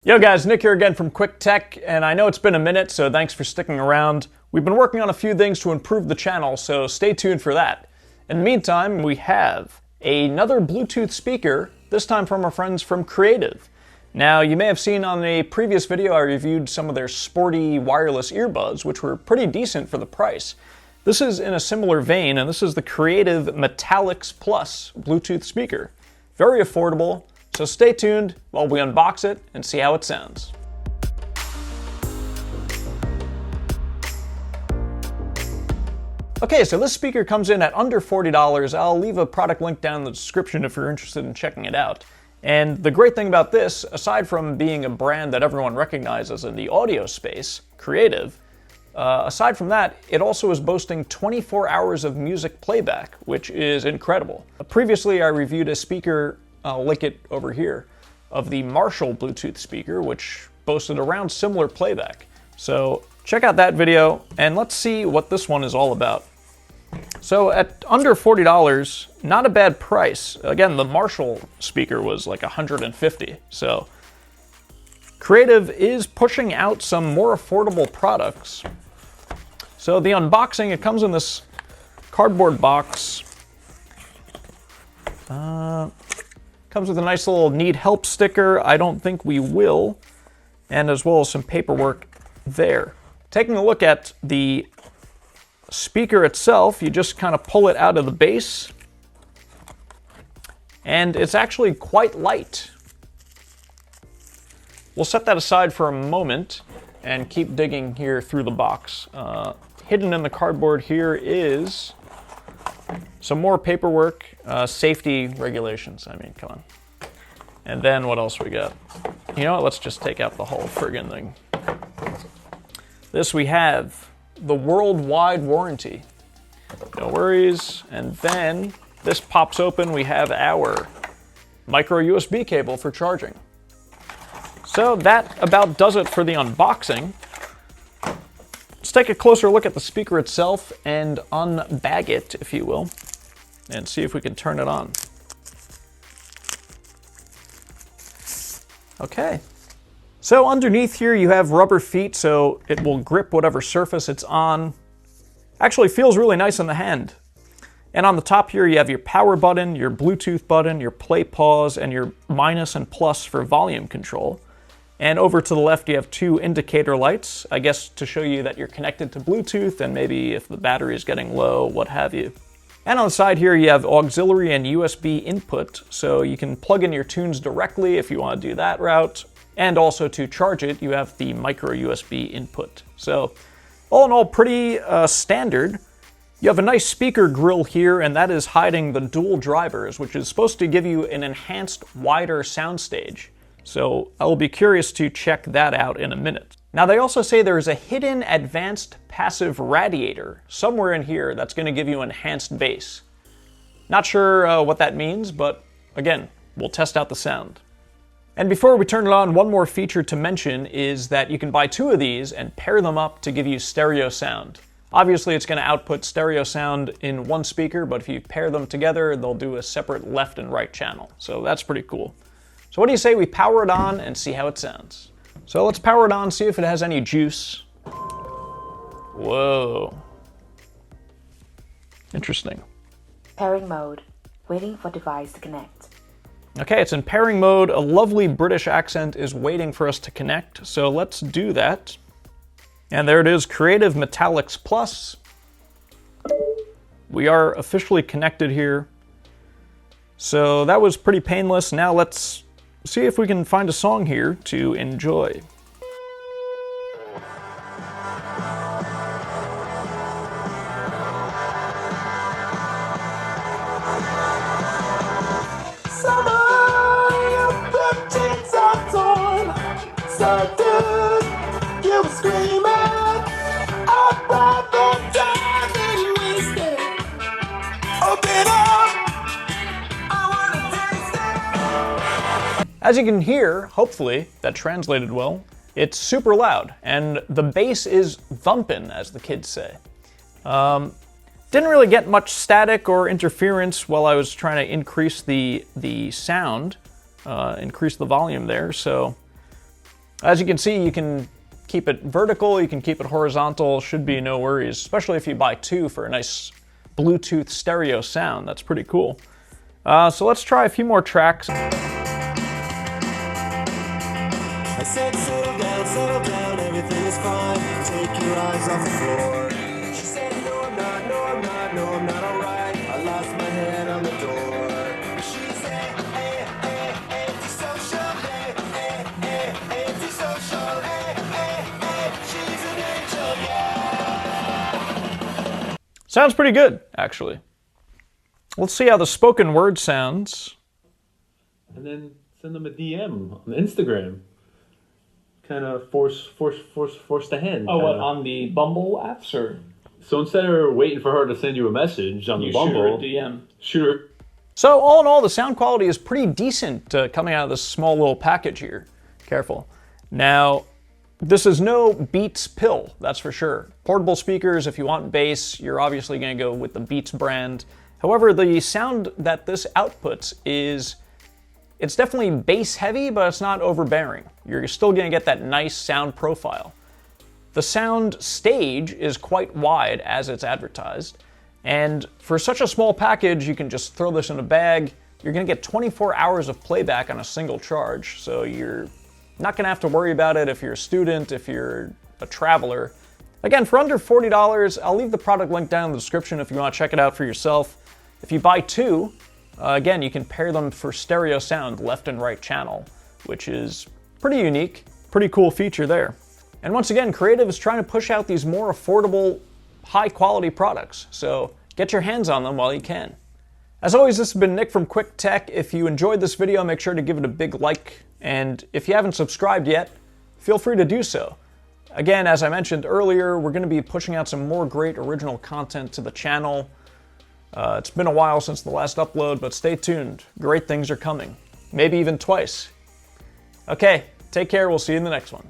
Yo guys, Nick here again from Quick Tech, and I know it's been a minute, so thanks for sticking around. We've been working on a few things to improve the channel, so stay tuned for that. In the meantime, we have another Bluetooth speaker, this time from our friends from Creative. Now, you may have seen on a previous video I reviewed some of their sporty wireless earbuds, which were pretty decent for the price. This is in a similar vein, and this is the Creative Metallix Plus Bluetooth speaker. Very affordable. So stay tuned while we unbox it and see how it sounds. Okay, so this speaker comes in at under $40. I'll leave a product link down in the description if you're interested in checking it out. And the great thing about this, aside from being a brand that everyone recognizes in the audio space, Creative, aside from that, it also is boasting 24 hours of music playback, which is incredible. Previously, I reviewed a speaker, I'll link it over here, of the Marshall Bluetooth speaker, which boasted around similar playback. So check out that video, and let's see what this one is all about. So at under $40, not a bad price. Again, the Marshall speaker was like $150. So Creative is pushing out some more affordable products. So the unboxing, it comes in this cardboard box. Comes with a nice little need help sticker. I don't think we will. And as well as some paperwork there. Taking a look at the speaker itself, you just kind of pull it out of the base. And it's actually quite light. We'll set that aside for a moment and keep digging here through the box. Hidden in the cardboard here is some more paperwork, safety regulations. I mean, come on. And then what else we got? You know what? Let's just take out the whole friggin' thing. This we have the worldwide warranty. No worries. And then this pops open. We have our micro USB cable for charging. So that about does it for the unboxing. Let's take a closer look at the speaker itself and unbag it, if you will, and see if we can turn it on. Okay. So underneath here you have rubber feet, so it will grip whatever surface it's on. Actually feels really nice in the hand. And on the top here you have your power button, your Bluetooth button, your play pause, and your minus and plus for volume control. And over to the left you have two indicator lights, I guess to show you that you're connected to Bluetooth and maybe if the battery is getting low, what have you. And on the side here you have auxiliary and USB input, so you can plug in your tunes directly if you want to do that route. And also to charge it, you have the micro USB input. So all in all, pretty standard. You have a nice speaker grill here, and that is hiding the dual drivers, which is supposed to give you an enhanced, wider soundstage. So I'll be curious to check that out in a minute. Now they also say there is a hidden advanced passive radiator somewhere in here that's going to give you enhanced bass. Not sure what that means, but again, we'll test out the sound. And before we turn it on, one more feature to mention is that you can buy two of these and pair them up to give you stereo sound. Obviously it's going to output stereo sound in one speaker, but if you pair them together, they'll do a separate left and right channel. So that's pretty cool. So what do you say we power it on and see how it sounds? So let's power it on, see if it has any juice. Whoa. Interesting. Pairing mode. Waiting for device to connect. Okay, it's in pairing mode. A lovely British accent is waiting for us to connect. So let's do that. And there it is, Creative Metallix Plus. We are officially connected here. So that was pretty painless. Now let's see if we can find a song here to enjoy. As you can hear, hopefully, that translated well, it's super loud, and the bass is thumping, as the kids say. Didn't really get much static or interference while I was trying to increase the sound, increase the volume there, so As you can see, you can keep it vertical, you can keep it horizontal, should be no worries, especially if you buy two for a nice Bluetooth stereo sound. That's pretty cool. So let's try a few more tracks. I said, settle down, everything is fine. Take your eyes off the floor. She said, no, I'm not, no, I'm not, no, I'm not alright. I lost my head on the door. She said, antisocial, antisocial, she's an angel, yeah. Sounds pretty good, actually. Let's see how the spoken word sounds. And then send them a DM on Instagram. Kind of force the hand. Oh, what, on the Bumble apps, or? So instead of waiting for her to send you a message on the Bumble, shoot her a DM. Shoot her. So all in all, the sound quality is pretty decent coming out of this small little package here. Careful. Now, this is no Beats pill, that's for sure. Portable speakers, if you want bass, you're obviously going to go with the Beats brand. However, the sound that this outputs it's definitely bass heavy, but it's not overbearing. You're still going to get that nice sound profile. The sound stage is quite wide as it's advertised, and for such a small package, you can just throw this in a bag. You're going to get 24 hours of playback on a single charge, so you're not going to have to worry about it if you're a student, if you're a traveler. Again, for under $40, I'll leave the product link down in the description if you want to check it out for yourself. If you buy two, again, you can pair them for stereo sound, left and right channel, which is pretty unique, pretty cool feature there. And once again, Creative is trying to push out these more affordable, high quality products, so get your hands on them while you can. As always, this has been Nick from Quick Tech. If you enjoyed this video, make sure to give it a big like, and if you haven't subscribed yet, feel free to do so. Again, as I mentioned earlier, we're going to be pushing out some more great original content to the channel. It's been a while since the last upload, but stay tuned. Great things are coming. Maybe even twice. Okay, take care. We'll see you in the next one.